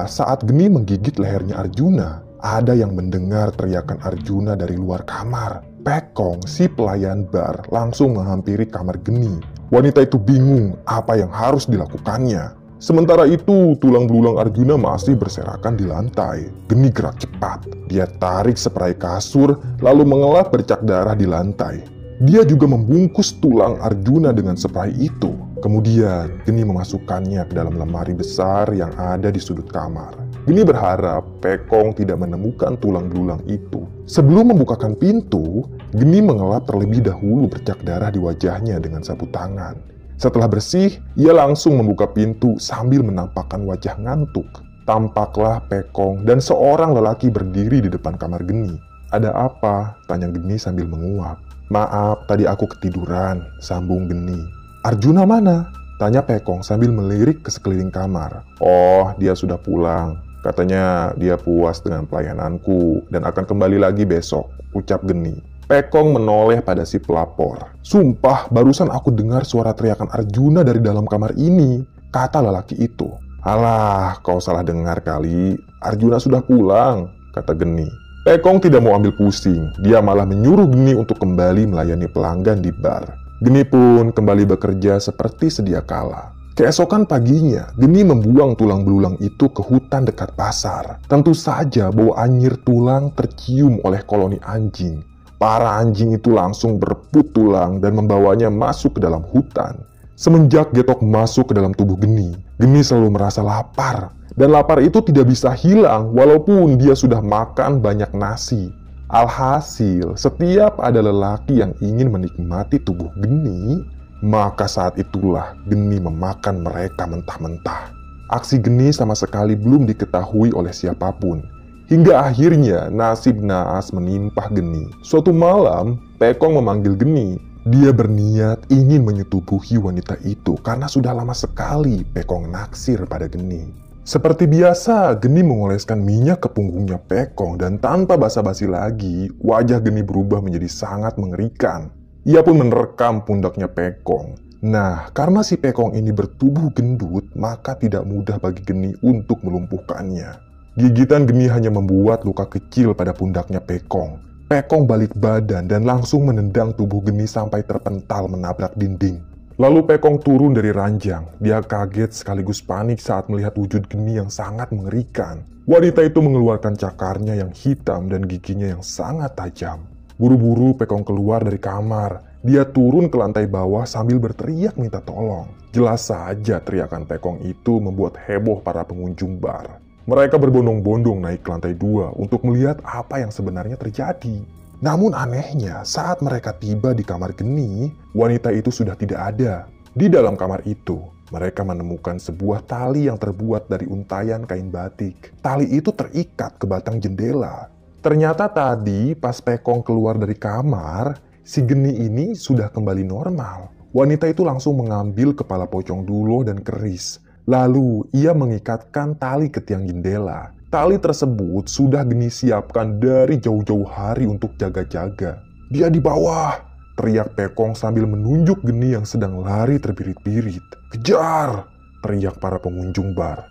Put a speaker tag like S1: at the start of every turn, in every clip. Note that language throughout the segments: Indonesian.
S1: Saat Geni menggigit lehernya Arjuna, ada yang mendengar teriakan Arjuna dari luar kamar. Pekong, si pelayan bar, langsung menghampiri kamar Geni. Wanita itu bingung apa yang harus dilakukannya. Sementara itu, tulang belulang Arjuna masih berserakan di lantai. Geni gerak cepat. Dia tarik seperai kasur, lalu mengelap bercak darah di lantai. Dia juga membungkus tulang Arjuna dengan seperai itu. Kemudian, Geni memasukkannya ke dalam lemari besar yang ada di sudut kamar. Geni berharap Pekong tidak menemukan tulang belulang itu. Sebelum membukakan pintu, Geni mengelap terlebih dahulu bercak darah di wajahnya dengan sapu tangan. Setelah bersih, ia langsung membuka pintu sambil menampakkan wajah ngantuk. Tampaklah Pekong dan seorang lelaki berdiri di depan kamar Geni. "Ada apa?" tanya Geni sambil menguap. "Maaf, tadi aku ketiduran," sambung Geni. "Arjuna mana?" tanya Pekong sambil melirik ke sekeliling kamar. "Oh, dia sudah pulang. Katanya dia puas dengan pelayananku dan akan kembali lagi besok," ucap Geni. Pekong menoleh pada si pelapor. "Sumpah, barusan aku dengar suara teriakan Arjuna dari dalam kamar ini," kata lelaki itu. "Alah, kau salah dengar kali. Arjuna sudah pulang," kata Geni. Pekong tidak mau ambil pusing. Dia malah menyuruh Geni untuk kembali melayani pelanggan di bar. Geni pun kembali bekerja seperti sedia kala. Keesokan paginya, Geni membuang tulang belulang itu ke hutan dekat pasar. Tentu saja bau anyir tulang tercium oleh koloni anjing. Para anjing itu langsung berebut tulang dan membawanya masuk ke dalam hutan. Semenjak Getok masuk ke dalam tubuh Geni, Geni selalu merasa lapar. Dan lapar itu tidak bisa hilang walaupun dia sudah makan banyak nasi. Alhasil, setiap ada lelaki yang ingin menikmati tubuh Geni, maka saat itulah Geni memakan mereka mentah-mentah. Aksi Geni sama sekali belum diketahui oleh siapapun. Hingga akhirnya nasib naas menimpa Geni. Suatu malam, Pekong memanggil Geni. Dia berniat ingin menyetubuhi wanita itu karena sudah lama sekali Pekong naksir pada Geni. Seperti biasa, Geni mengoleskan minyak ke punggungnya Pekong dan tanpa basa-basi lagi, wajah Geni berubah menjadi sangat mengerikan. Ia pun menerkam pundaknya Pekong. Nah, karena si Pekong ini bertubuh gendut, maka tidak mudah bagi Geni untuk melumpuhkannya. Gigitan Geni hanya membuat luka kecil pada pundaknya Pekong. Pekong balik badan dan langsung menendang tubuh Geni sampai terpental menabrak dinding. Lalu Pekong turun dari ranjang. Dia kaget sekaligus panik saat melihat wujud Geni yang sangat mengerikan. Wanita itu mengeluarkan cakarnya yang hitam dan giginya yang sangat tajam. Buru-buru Pekong keluar dari kamar. Dia turun ke lantai bawah sambil berteriak minta tolong. Jelas saja teriakan Pekong itu membuat heboh para pengunjung bar. Mereka berbondong-bondong naik ke lantai 2 untuk melihat apa yang sebenarnya terjadi. Namun anehnya, saat mereka tiba di kamar Geni, wanita itu sudah tidak ada. Di dalam kamar itu, mereka menemukan sebuah tali yang terbuat dari untayan kain batik. Tali itu terikat ke batang jendela. Ternyata tadi pas Pekong keluar dari kamar, si Geni ini sudah kembali normal. Wanita itu langsung mengambil kepala pocong Duloh dan keris. Lalu ia mengikatkan tali ke tiang jendela. Tali tersebut sudah Geni siapkan dari jauh-jauh hari untuk jaga-jaga. "Dia di bawah!" teriak Pekong sambil menunjuk Geni yang sedang lari terbirit-birit. "Kejar!" teriak para pengunjung bar.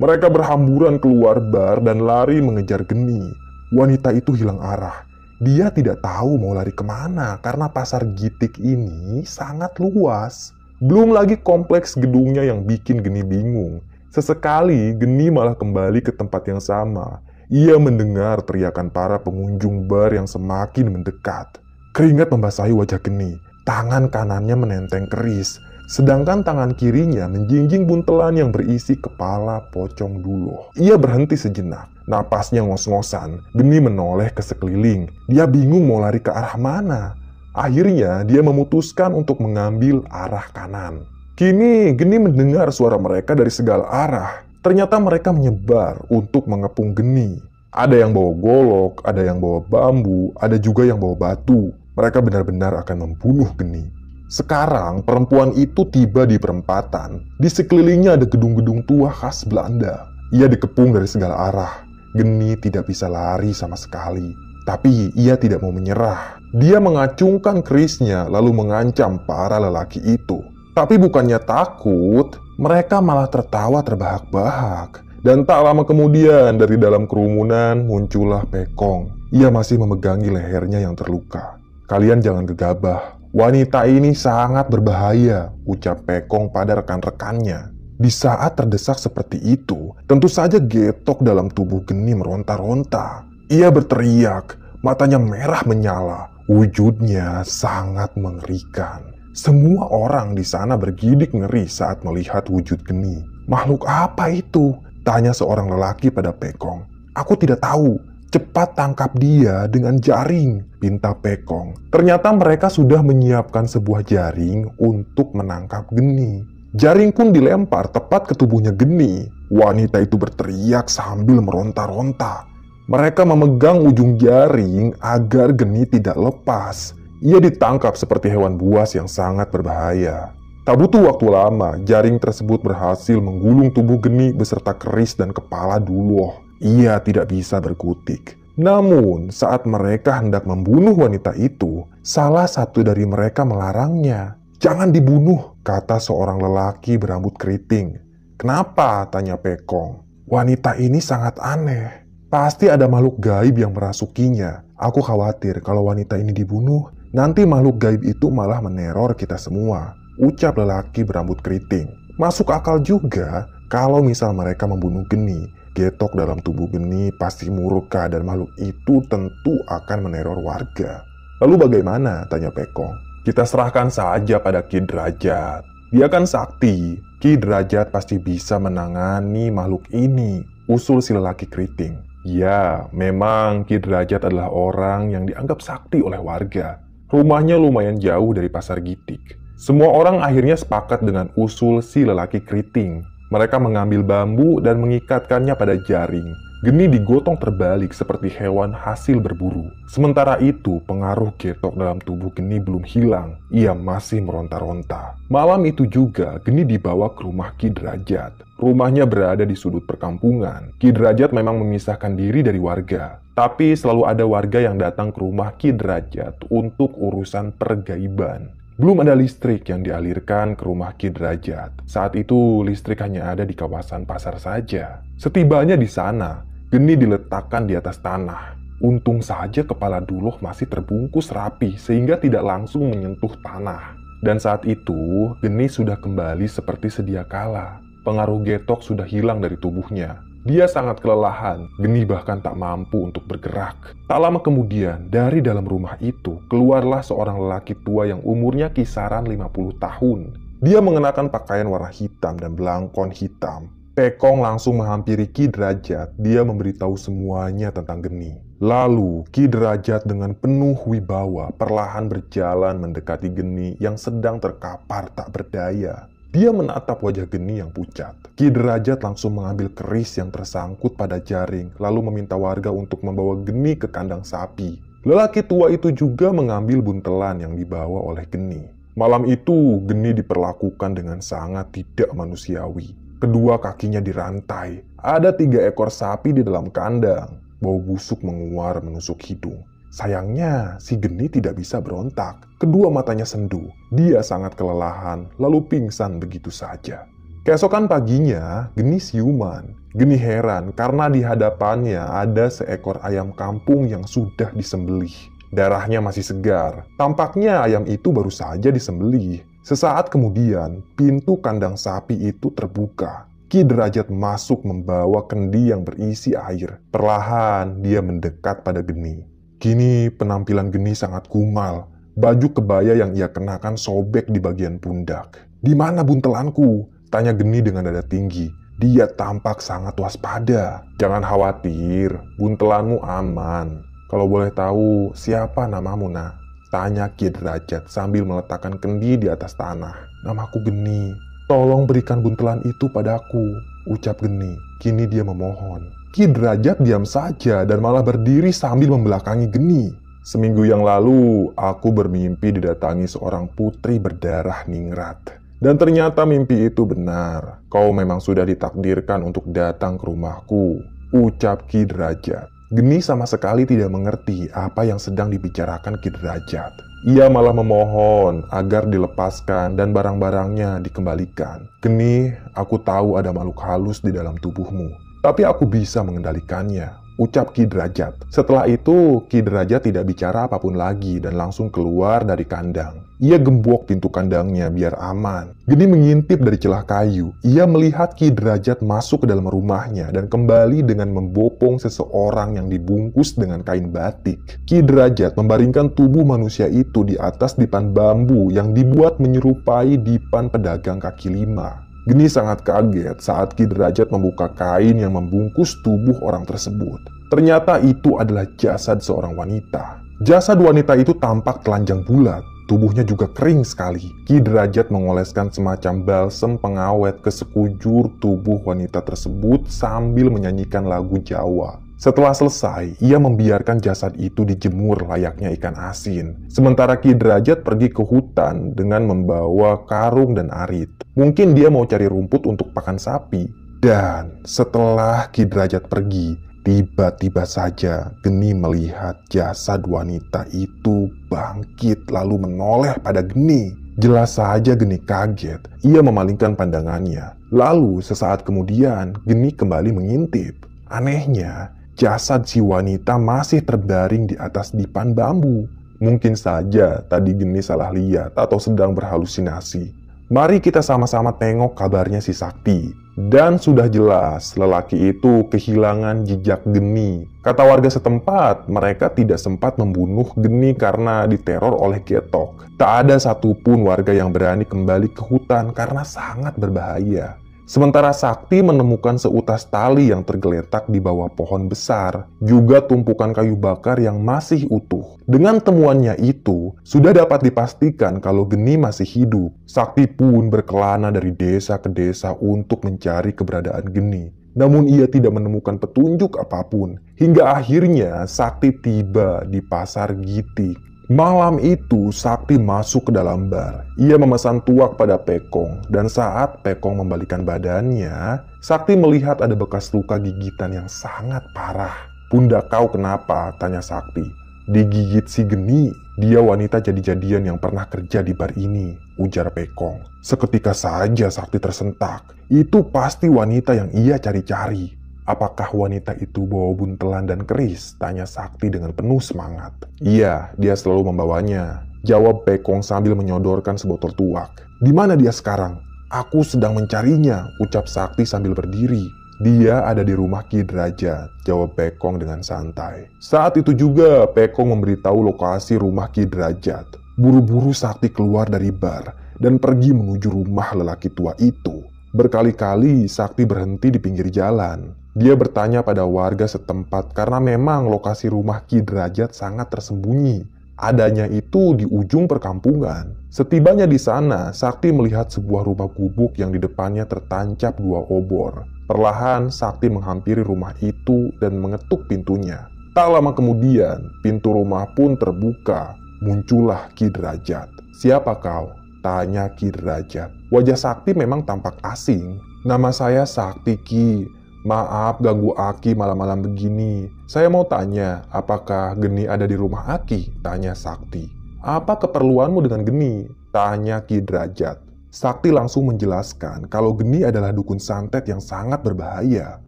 S1: Mereka berhamburan keluar bar dan lari mengejar Geni. Wanita itu hilang arah. Dia tidak tahu mau lari kemana karena pasar Gitik ini sangat luas. Belum lagi kompleks gedungnya yang bikin Geni bingung. Sesekali, Geni malah kembali ke tempat yang sama. Ia mendengar teriakan para pengunjung bar yang semakin mendekat. Keringat membasahi wajah Geni. Tangan kanannya menenteng keris, sedangkan tangan kirinya menjinjing buntelan yang berisi kepala pocong Duloh. Ia berhenti sejenak. Napasnya ngos-ngosan. Geni menoleh ke sekeliling. Dia bingung mau lari ke arah mana. Akhirnya, dia memutuskan untuk mengambil arah kanan. Kini, Geni mendengar suara mereka dari segala arah. Ternyata mereka menyebar untuk mengepung Geni. Ada yang bawa golok, ada yang bawa bambu, ada juga yang bawa batu. Mereka benar-benar akan membunuh Geni. Sekarang, perempuan itu tiba di perempatan. Di sekelilingnya ada gedung-gedung tua khas Belanda. Ia dikepung dari segala arah. Geni tidak bisa lari sama sekali. Tapi ia tidak mau menyerah. Dia mengacungkan kerisnya lalu mengancam para lelaki itu. Tapi bukannya takut, mereka malah tertawa terbahak-bahak. Dan tak lama kemudian dari dalam kerumunan muncullah Pekong. Ia masih memegangi lehernya yang terluka. "Kalian jangan gegabah. Wanita ini sangat berbahaya," ucap Pekong pada rekan-rekannya. Di saat terdesak seperti itu, tentu saja Getok dalam tubuh Geni meronta-ronta. Ia berteriak, matanya merah menyala. Wujudnya sangat mengerikan. Semua orang di sana bergidik ngeri saat melihat wujud Geni. "Makhluk apa itu?" tanya seorang lelaki pada Pekong. "Aku tidak tahu. Cepat tangkap dia dengan jaring," pinta Pekong. Ternyata mereka sudah menyiapkan sebuah jaring untuk menangkap Geni. Jaring pun dilempar tepat ke tubuhnya Geni. Wanita itu berteriak sambil meronta-ronta. Mereka memegang ujung jaring agar Geni tidak lepas. Ia ditangkap seperti hewan buas yang sangat berbahaya. Tak butuh waktu lama, jaring tersebut berhasil menggulung tubuh Geni beserta keris dan kepala Duloh. Ia tidak bisa berkutik. Namun, saat mereka hendak membunuh wanita itu, salah satu dari mereka melarangnya. "Jangan dibunuh," kata seorang lelaki berambut keriting. "Kenapa?" tanya Pekong. "Wanita ini sangat aneh. Pasti ada makhluk gaib yang merasukinya. Aku khawatir kalau wanita ini dibunuh, nanti makhluk gaib itu malah meneror kita semua," ucap lelaki berambut keriting. Masuk akal juga kalau misal mereka membunuh Geni. Getok dalam tubuh Geni pasti murka dan makhluk itu tentu akan meneror warga. "Lalu bagaimana?" tanya Pekong. "Kita serahkan saja pada Ki Derajat. Dia kan sakti. Ki Derajat pasti bisa menangani makhluk ini," usul si lelaki keriting. Ya, memang Ki Derajat adalah orang yang dianggap sakti oleh warga. Rumahnya lumayan jauh dari Pasar Gitik. Semua orang akhirnya sepakat dengan usul si lelaki keriting. Mereka mengambil bambu dan mengikatkannya pada jaring. Geni digotong terbalik seperti hewan hasil berburu. Sementara itu, pengaruh Getok dalam tubuh Geni belum hilang. Ia masih meronta-ronta. Malam itu juga, Geni dibawa ke rumah Ki Derajat. Rumahnya berada di sudut perkampungan. Ki Derajat memang memisahkan diri dari warga. Tapi selalu ada warga yang datang ke rumah Ki Derajat untuk urusan pergaiban. Belum ada listrik yang dialirkan ke rumah Ki Derajat. Saat itu, listrik hanya ada di kawasan pasar saja. Setibanya di sana, Geni diletakkan di atas tanah. Untung saja kepala Duloh masih terbungkus rapi sehingga tidak langsung menyentuh tanah. Dan saat itu, Geni sudah kembali seperti sedia kala. Pengaruh Getok sudah hilang dari tubuhnya. Dia sangat kelelahan, Geni bahkan tak mampu untuk bergerak. Tak lama kemudian, dari dalam rumah itu, keluarlah seorang lelaki tua yang umurnya kisaran 50 tahun. Dia mengenakan pakaian warna hitam dan belangkon hitam. Pekong langsung menghampiri Ki Derajat. Dia memberitahu semuanya tentang Geni. Lalu, Ki Derajat dengan penuh wibawa perlahan berjalan mendekati Geni yang sedang terkapar tak berdaya. Dia menatap wajah Geni yang pucat. Ki Derajat langsung mengambil keris yang tersangkut pada jaring, lalu meminta warga untuk membawa Geni ke kandang sapi. Lelaki tua itu juga mengambil buntelan yang dibawa oleh Geni. Malam itu, Geni diperlakukan dengan sangat tidak manusiawi. Kedua kakinya dirantai. Ada 3 ekor sapi di dalam kandang. Bau busuk menguar menusuk hidung. Sayangnya, si Geni tidak bisa berontak. Kedua matanya sendu. Dia sangat kelelahan, lalu pingsan begitu saja. Keesokan paginya, Geni siuman. Geni heran karena di hadapannya ada seekor ayam kampung yang sudah disembelih. Darahnya masih segar. Tampaknya ayam itu baru saja disembelih. Sesaat kemudian, pintu kandang sapi itu terbuka. Ki Derajat masuk membawa kendi yang berisi air. Perlahan, dia mendekat pada Geni. Kini penampilan Geni sangat kumal. Baju kebaya yang ia kenakan sobek di bagian pundak. "Di mana buntelanku?" tanya Geni dengan nada tinggi. Dia tampak sangat waspada. "Jangan khawatir, buntelanmu aman. Kalau boleh tahu, siapa namamu, nak?" tanya Ki Derajat sambil meletakkan kendi di atas tanah. "Namaku Geni. Tolong berikan buntelan itu padaku," ucap Geni. Kini dia memohon. Ki Derajat diam saja dan malah berdiri sambil membelakangi Geni. "Seminggu yang lalu, aku bermimpi didatangi seorang putri berdarah ningrat. Dan ternyata mimpi itu benar. Kau memang sudah ditakdirkan untuk datang ke rumahku," ucap Ki Derajat. Geni sama sekali tidak mengerti apa yang sedang dibicarakan Ki Derajat. Ia malah memohon agar dilepaskan dan barang-barangnya dikembalikan. "Geni, aku tahu ada makhluk halus di dalam tubuhmu. Tapi aku bisa mengendalikannya, ucap Ki Derajat. Setelah itu, Ki Derajat tidak bicara apapun lagi dan langsung keluar dari kandang. Ia gembok pintu kandangnya biar aman. Geni mengintip dari celah kayu. Ia melihat Ki Derajat masuk ke dalam rumahnya dan kembali dengan membopong seseorang yang dibungkus dengan kain batik. Ki Derajat membaringkan tubuh manusia itu di atas dipan bambu yang dibuat menyerupai dipan pedagang kaki lima. Geni sangat kaget saat Ki Derajat membuka kain yang membungkus tubuh orang tersebut. Ternyata itu adalah jasad seorang wanita. Jasad wanita itu tampak telanjang bulat, tubuhnya juga kering sekali. Ki Derajat mengoleskan semacam balsem pengawet ke sekujur tubuh wanita tersebut sambil menyanyikan lagu Jawa. Setelah selesai, ia membiarkan jasad itu dijemur layaknya ikan asin. Sementara Ki Derajat pergi ke hutan dengan membawa karung dan arit. Mungkin dia mau cari rumput untuk pakan sapi. Dan setelah Ki Derajat pergi, tiba-tiba saja Geni melihat jasad wanita itu bangkit lalu menoleh pada Geni. Jelas saja Geni kaget. Ia memalingkan pandangannya. Lalu sesaat kemudian Geni kembali mengintip. Anehnya, jasad si wanita masih terbaring di atas dipan bambu. Mungkin saja tadi Geni salah lihat atau sedang berhalusinasi. Mari kita sama-sama tengok kabarnya si Sakti. Dan sudah jelas lelaki itu kehilangan jejak Geni. Kata warga setempat, mereka tidak sempat membunuh Geni karena diteror oleh Getok. Tak ada satupun warga yang berani kembali ke hutan karena sangat berbahaya. Sementara Sakti menemukan seutas tali yang tergeletak di bawah pohon besar, juga tumpukan kayu bakar yang masih utuh. Dengan temuannya itu, sudah dapat dipastikan kalau Geni masih hidup. Sakti pun berkelana dari desa ke desa untuk mencari keberadaan Geni. Namun ia tidak menemukan petunjuk apapun. Hingga akhirnya Sakti tiba di pasar Gitik. Malam itu, Sakti masuk ke dalam bar. Ia memesan tuak pada Pekong, dan saat Pekong membalikan badannya, Sakti melihat ada bekas luka gigitan yang sangat parah. "Bunda kau kenapa?" tanya Sakti. "Digigit si Geni, dia wanita jadi-jadian yang pernah kerja di bar ini," ujar Pekong. Seketika saja Sakti tersentak. Itu pasti wanita yang ia cari-cari. "Apakah wanita itu bawa buntelan dan keris?" tanya Sakti dengan penuh semangat. "Iya, dia selalu membawanya," jawab Pekong sambil menyodorkan sebotol tuak. "Di mana dia sekarang?" "Aku sedang mencarinya," ucap Sakti sambil berdiri. "Dia ada di rumah Ki Derajat," jawab Pekong dengan santai. Saat itu juga Pekong memberitahu lokasi rumah Ki Derajat. Buru-buru Sakti keluar dari bar dan pergi menuju rumah lelaki tua itu. Berkali-kali Sakti berhenti di pinggir jalan. Dia bertanya pada warga setempat karena memang lokasi rumah Ki Derajat sangat tersembunyi. Adanya itu di ujung perkampungan. Setibanya di sana, Sakti melihat sebuah rumah gubuk yang di depannya tertancap 2 obor. Perlahan, Sakti menghampiri rumah itu dan mengetuk pintunya. Tak lama kemudian, pintu rumah pun terbuka. Muncullah Ki Derajat. "Siapa kau?" tanya Ki Derajat. Wajah Sakti memang tampak asing. "Nama saya Sakti, Ki. Maaf ganggu Aki malam-malam begini. Saya mau tanya, apakah Geni ada di rumah Aki?" tanya Sakti. "Apa keperluanmu dengan Geni?" tanya Ki Derajat. Sakti langsung menjelaskan kalau Geni adalah dukun santet yang sangat berbahaya.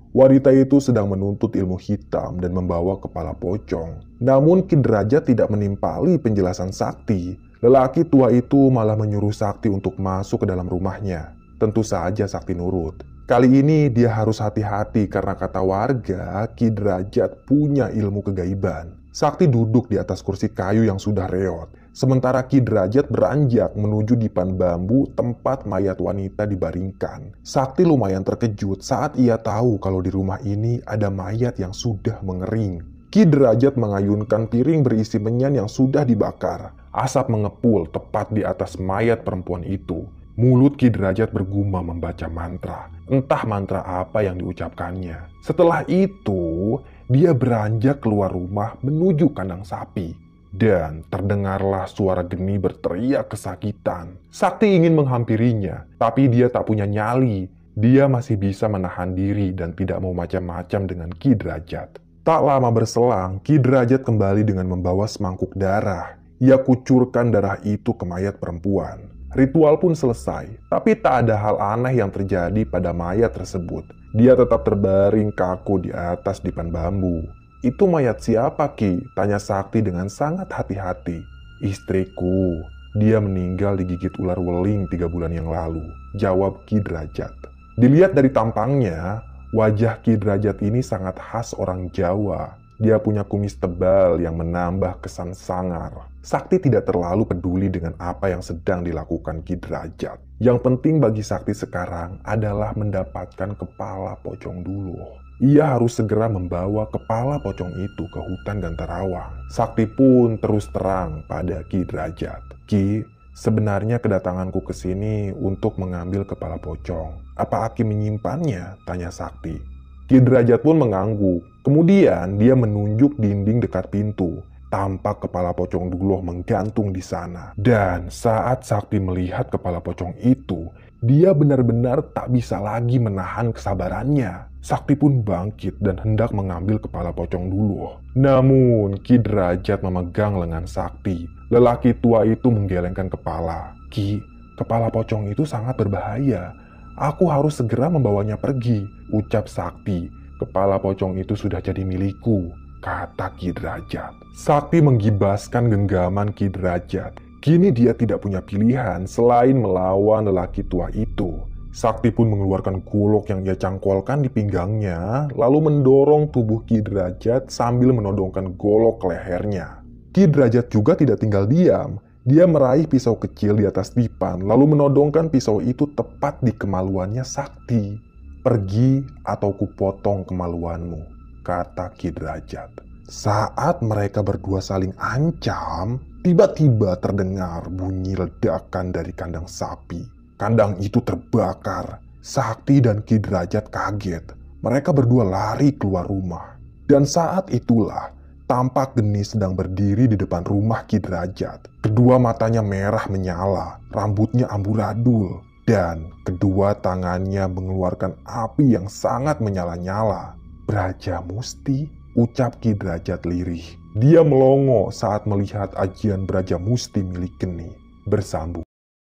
S1: Wanita itu sedang menuntut ilmu hitam dan membawa kepala pocong. Namun Ki Derajat tidak menimpali penjelasan Sakti. Lelaki tua itu malah menyuruh Sakti untuk masuk ke dalam rumahnya. Tentu saja Sakti nurut. Kali ini dia harus hati-hati karena kata warga, Ki Derajat punya ilmu kegaiban. Sakti duduk di atas kursi kayu yang sudah reot. Sementara Ki Derajat beranjak menuju dipan bambu tempat mayat wanita dibaringkan. Sakti lumayan terkejut saat ia tahu kalau di rumah ini ada mayat yang sudah mengering. Ki Derajat mengayunkan piring berisi menyan yang sudah dibakar. Asap mengepul tepat di atas mayat perempuan itu. Mulut Ki Derajat bergumam membaca mantra. Entah mantra apa yang diucapkannya. Setelah itu, dia beranjak keluar rumah menuju kandang sapi. Dan terdengarlah suara Geni berteriak kesakitan. Sakti ingin menghampirinya, tapi dia tak punya nyali. Dia masih bisa menahan diri dan tidak mau macam-macam dengan Ki Derajat. Tak lama berselang, Ki Derajat kembali dengan membawa semangkuk darah. Ia kucurkan darah itu ke mayat perempuan. Ritual pun selesai, tapi tak ada hal aneh yang terjadi pada mayat tersebut. Dia tetap terbaring kaku di atas dipan bambu. "Itu mayat siapa, Ki?" tanya Sakti dengan sangat hati-hati. "Istriku. Dia meninggal digigit ular weling 3 bulan yang lalu," jawab Ki Derajat. Dilihat dari tampangnya, wajah Ki Derajat ini sangat khas orang Jawa. Dia punya kumis tebal yang menambah kesan sangar. Sakti tidak terlalu peduli dengan apa yang sedang dilakukan Ki Derajat. Yang penting bagi Sakti sekarang adalah mendapatkan kepala pocong dulu. Ia harus segera membawa kepala pocong itu ke hutan Gantarawang. Sakti pun terus terang pada Ki Derajat. "Ki, sebenarnya kedatanganku ke sini untuk mengambil kepala pocong. Apa Aki menyimpannya?" tanya Sakti. Ki Derajat pun mengangguk. Kemudian dia menunjuk dinding dekat pintu. Tampak kepala pocong Duloh menggantung di sana. Dan saat Sakti melihat kepala pocong itu, dia benar-benar tak bisa lagi menahan kesabarannya. Sakti pun bangkit dan hendak mengambil kepala pocong Duloh. Namun Ki Derajat memegang lengan Sakti. Lelaki tua itu menggelengkan kepala. "Ki, kepala pocong itu sangat berbahaya. Aku harus segera membawanya pergi," ucap Sakti. "Kepala pocong itu sudah jadi milikku," kata Ki Derajat. Sakti menggibaskan genggaman Ki Derajat. Kini dia tidak punya pilihan selain melawan lelaki tua itu. Sakti pun mengeluarkan golok yang ia cangkolkan di pinggangnya, lalu mendorong tubuh Ki Derajat sambil menodongkan golok ke lehernya. Ki Derajat juga tidak tinggal diam. Dia meraih pisau kecil di atas dipan, lalu menodongkan pisau itu tepat di kemaluannya Sakti. "Pergi atau kupotong kemaluanmu," kata Ki Derajat. Saat mereka berdua saling ancam, tiba-tiba terdengar bunyi ledakan dari kandang sapi. Kandang itu terbakar. Sakti dan Ki Derajat kaget. Mereka berdua lari keluar rumah. Dan saat itulah tampak Geni sedang berdiri di depan rumah Ki Derajat. Kedua matanya merah menyala, rambutnya amburadul, dan kedua tangannya mengeluarkan api yang sangat menyala-nyala. "Braja Musti," ucap Ki Derajat lirih. Dia melongo saat melihat ajian Braja Musti milik Geni. Bersambung.